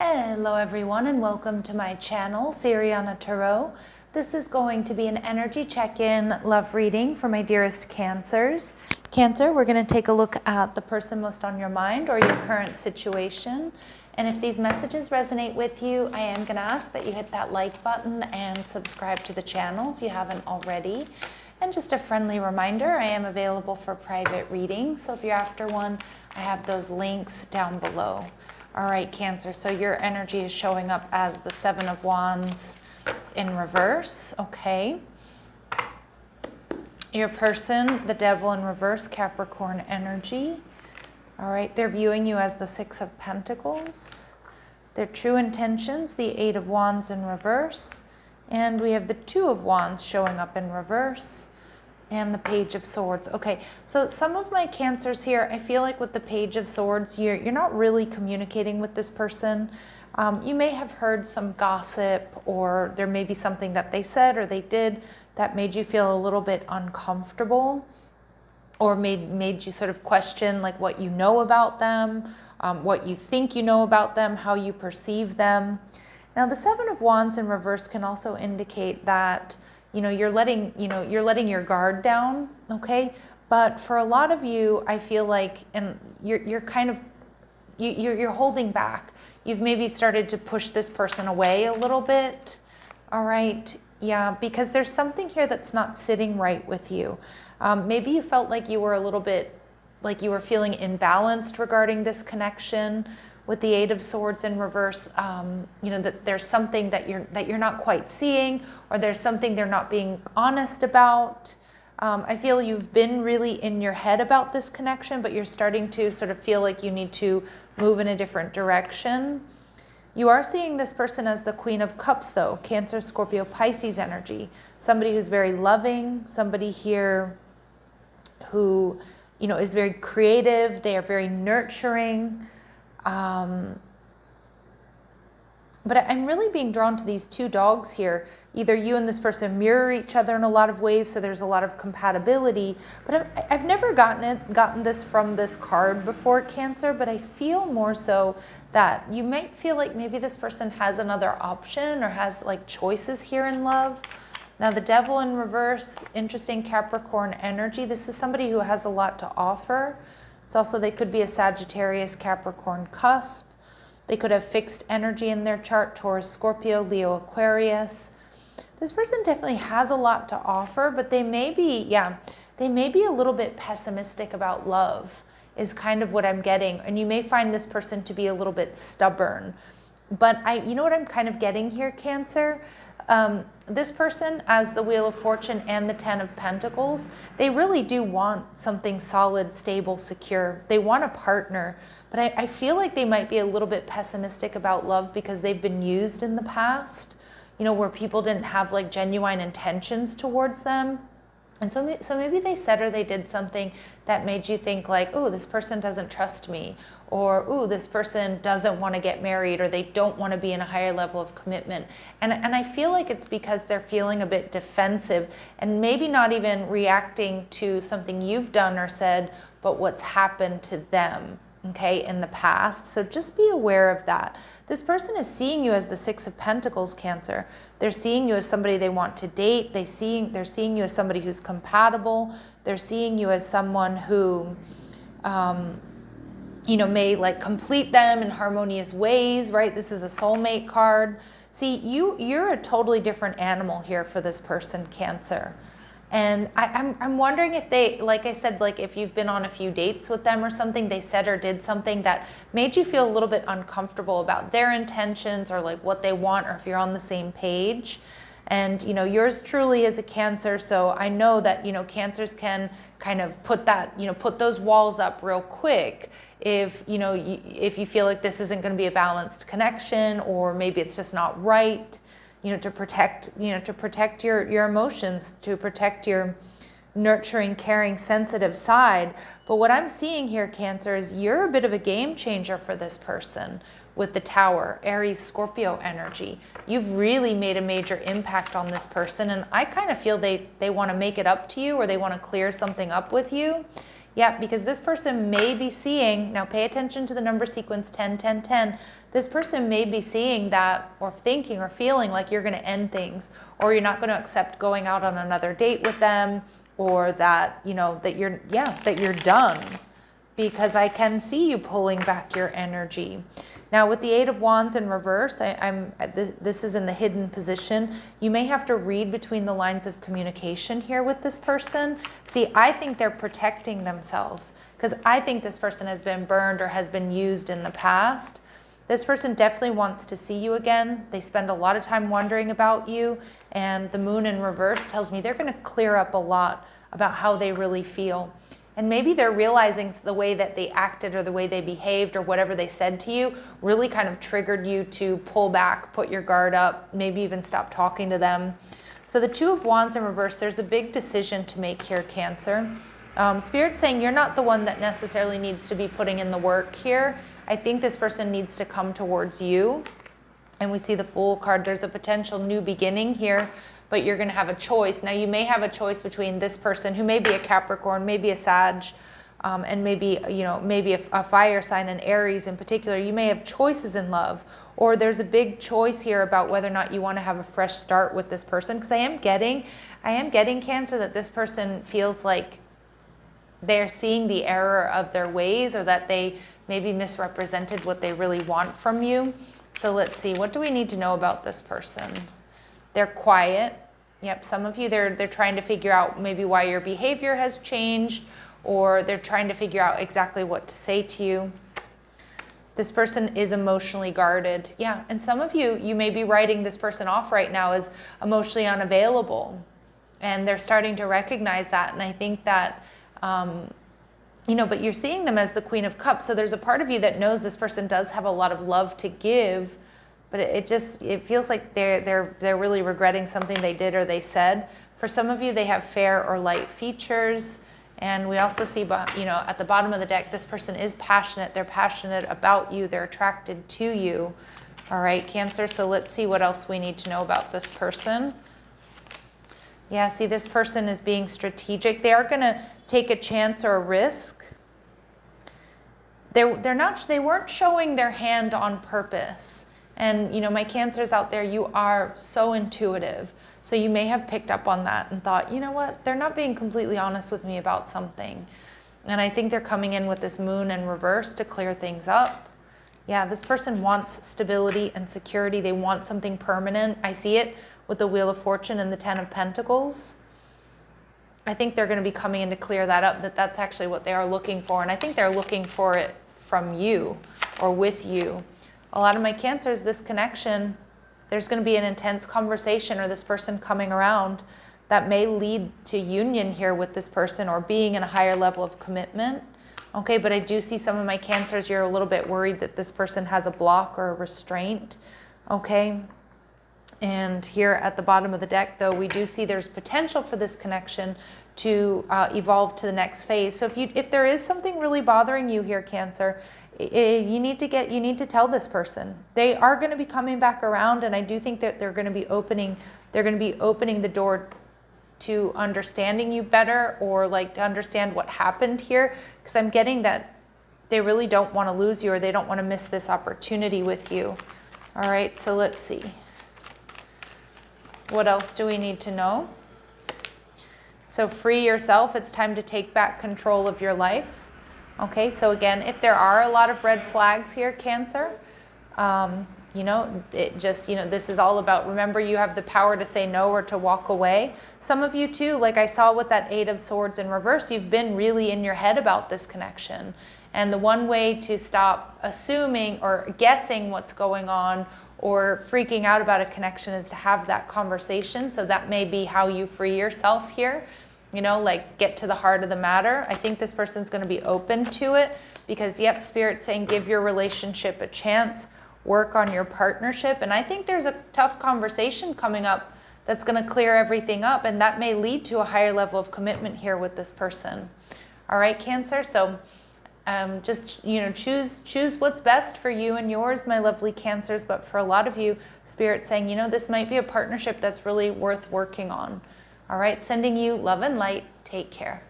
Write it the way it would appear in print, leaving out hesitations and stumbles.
Hello everyone and welcome to my channel, Siriana Tarot. This is going to be an energy check-in love reading for my dearest Cancers. Cancer, we're going to take a look at the person most on your mind or your current situation. And if these messages resonate with you, I am going to ask that you hit that like button and subscribe to the channel if you haven't already. And just a friendly reminder, I am available for private readings. So if you're after one, I have those links down below. All right, Cancer, so your energy is showing up as the Seven of Wands in reverse, okay. Your person, the Devil in reverse, Capricorn energy. All right, they're viewing you as the Six of Pentacles. Their true intentions, the Eight of Wands in reverse. And we have the Two of Wands showing up in reverse. And the Page of Swords. Okay, so some of my Cancers here, I feel like with the Page of Swords, you're not really communicating with this person. You may have heard some gossip, or there may be something that they said or they did that made you feel a little bit uncomfortable, or made you sort of question like what you know about them, what you think you know about them, how you perceive them. Now the Seven of Wands in reverse can also indicate that you're letting your guard down, okay? But for a lot of you, I feel like, and you're kind of, you're holding back. You've maybe started to push this person away a little bit, all right? Yeah, because there's something here that's not sitting right with you. Maybe you felt like you were a little bit, like you were feeling imbalanced regarding this connection with the Eight of Swords in reverse, that there's something that you're not quite seeing, or there's something they're not being honest about. I feel you've been really in your head about this connection, but you're starting to sort of feel like you need to move in a different direction. You are seeing this person as the Queen of Cups, though, Cancer, Scorpio, Pisces energy. Somebody who's very loving, somebody here who, is very creative. They are very nurturing. But I'm really being drawn to these two dogs here. Either you and this person mirror each other in a lot of ways, so there's a lot of compatibility. But I've never gotten this from this card before, Cancer, but I feel more so that you might feel like maybe this person has another option or has like choices here in love. Now the Devil in reverse, interesting Capricorn energy. This is somebody who has a lot to offer. It's also, they could be a Sagittarius, Capricorn cusp. They could have fixed energy in their chart, Taurus, Scorpio, Leo, Aquarius. This person definitely has a lot to offer, but they may be a little bit pessimistic about love, is kind of what I'm getting. And you may find this person to be a little bit stubborn. But you know what I'm kind of getting here, Cancer? This person, as the Wheel of Fortune and the Ten of Pentacles, they really do want something solid, stable, secure. They want a partner, but I feel like they might be a little bit pessimistic about love because they've been used in the past, where people didn't have like genuine intentions towards them. And so maybe they said or they did something that made you think like, oh, this person doesn't trust me, or oh, this person doesn't want to get married, or they don't want to be in a higher level of commitment. And I feel like it's because they're feeling a bit defensive and maybe not even reacting to something you've done or said, but what's happened to them, okay, in the past. So just be aware of that. This person is seeing you as the Six of Pentacles, Cancer. They're seeing you as somebody they want to date. They're seeing you as somebody who's compatible. They're seeing you as someone who, may like complete them in harmonious ways, right? This is a soulmate card. See, you're a totally different animal here for this person, Cancer. And I'm wondering if they, like I said, like if you've been on a few dates with them or something, they said or did something that made you feel a little bit uncomfortable about their intentions or like what they want, or if you're on the same page. And, yours truly is a Cancer. So I know that, Cancers can kind of put those walls up real quick if you feel like this isn't going to be a balanced connection, or maybe it's just not right. To protect your emotions, to protect your nurturing, caring, sensitive side. But what I'm seeing here, Cancer, is you're a bit of a game changer for this person with the Tower, Aries, Scorpio energy. You've really made a major impact on this person, and I kind of feel they want to make it up to you, or they want to clear something up with you. Yeah, because this person may be seeing, now pay attention to the number sequence 10, 10, 10. This person may be seeing that or thinking or feeling like you're going to end things, or you're not going to accept going out on another date with them, or that, you know, that you're done, because I can see you pulling back your energy. Now with the Eight of Wands in reverse, this is in the hidden position. You may have to read between the lines of communication here with this person. See, I think they're protecting themselves because I think this person has been burned or has been used in the past. This person definitely wants to see you again. They spend a lot of time wondering about you, and the moon in reverse tells me they're going to clear up a lot about how they really feel. And maybe they're realizing the way that they acted or the way they behaved or whatever they said to you really kind of triggered you to pull back, put your guard up, maybe even stop talking to them. So the Two of Wands in reverse, there's a big decision to make here, Cancer. Spirit's saying you're not the one that necessarily needs to be putting in the work here. I think this person needs to come towards you. And we see the Fool card. There's a potential new beginning here, but you're going to have a choice. Now you may have a choice between this person who may be a Capricorn, maybe a Sag, and maybe, you know, maybe a fire sign, an Aries in particular. You may have choices in love, or there's a big choice here about whether or not you want to have a fresh start with this person. Because I am getting Cancer, that this person feels like they're seeing the error of their ways, or that they maybe misrepresented what they really want from you. So let's see, what do we need to know about this person? They're quiet. Yep, some of you, they're trying to figure out maybe why your behavior has changed, or they're trying to figure out exactly what to say to you. This person is emotionally guarded. Yeah, and some of you, you may be writing this person off right now as emotionally unavailable. And they're starting to recognize that. And I think that, you know, but you're seeing them as the Queen of Cups. So there's a part of you that knows this person does have a lot of love to give, but it feels like they're really regretting something they did or they said. For some of you, they have fair or light features. And we also see, you know, at the bottom of the deck, this person is passionate. They're passionate about you. They're attracted to you. All right, Cancer. So let's see what else we need to know about this person. Yeah, see, this person is being strategic. They are going to take a chance or a risk. They weren't showing their hand on purpose. And, you know, my Cancers out there, you are so intuitive. So you may have picked up on that and thought, you know what, they're not being completely honest with me about something. And I think they're coming in with this moon in reverse to clear things up. Yeah, this person wants stability and security. They want something permanent. I see it with the Wheel of Fortune and the Ten of Pentacles. I think they're going to be coming in to clear that up, that's actually what they are looking for. And I think they're looking for it from you or with you. A lot of my Cancers, this connection, there's going to be an intense conversation or this person coming around that may lead to union here with this person or being in a higher level of commitment. Okay, but I do see some of my Cancers, you're a little bit worried that this person has a block or a restraint. Okay, and here at the bottom of the deck, though, we do see there's potential for this connection to evolve to the next phase. So if there is something really bothering you here, Cancer, you need to tell this person. They are going to be coming back around, and I do think that they're going to be opening the door to understanding you better, or like to understand what happened here, because I'm getting that they really don't want to lose you, or they don't want to miss this opportunity with you. All right, so let's see. What else do we need to know? So free yourself. It's time to take back control of your life. Okay, so again, if there are a lot of red flags here, Cancer, you know, this is all about, remember, you have the power to say no or to walk away. Some of you too, like I saw with that Eight of Swords in reverse, you've been really in your head about this connection. And the one way to stop assuming or guessing what's going on or freaking out about a connection is to have that conversation. So that may be how you free yourself here. You know, like get to the heart of the matter. I think this person's going to be open to it because, yep, Spirit's saying give your relationship a chance, work on your partnership. And I think there's a tough conversation coming up that's going to clear everything up. And that may lead to a higher level of commitment here with this person. All right, Cancer. So just, you know, choose what's best for you and yours, my lovely Cancers. But for a lot of you, Spirit's saying, you know, this might be a partnership that's really worth working on. All right, sending you love and light. Take care.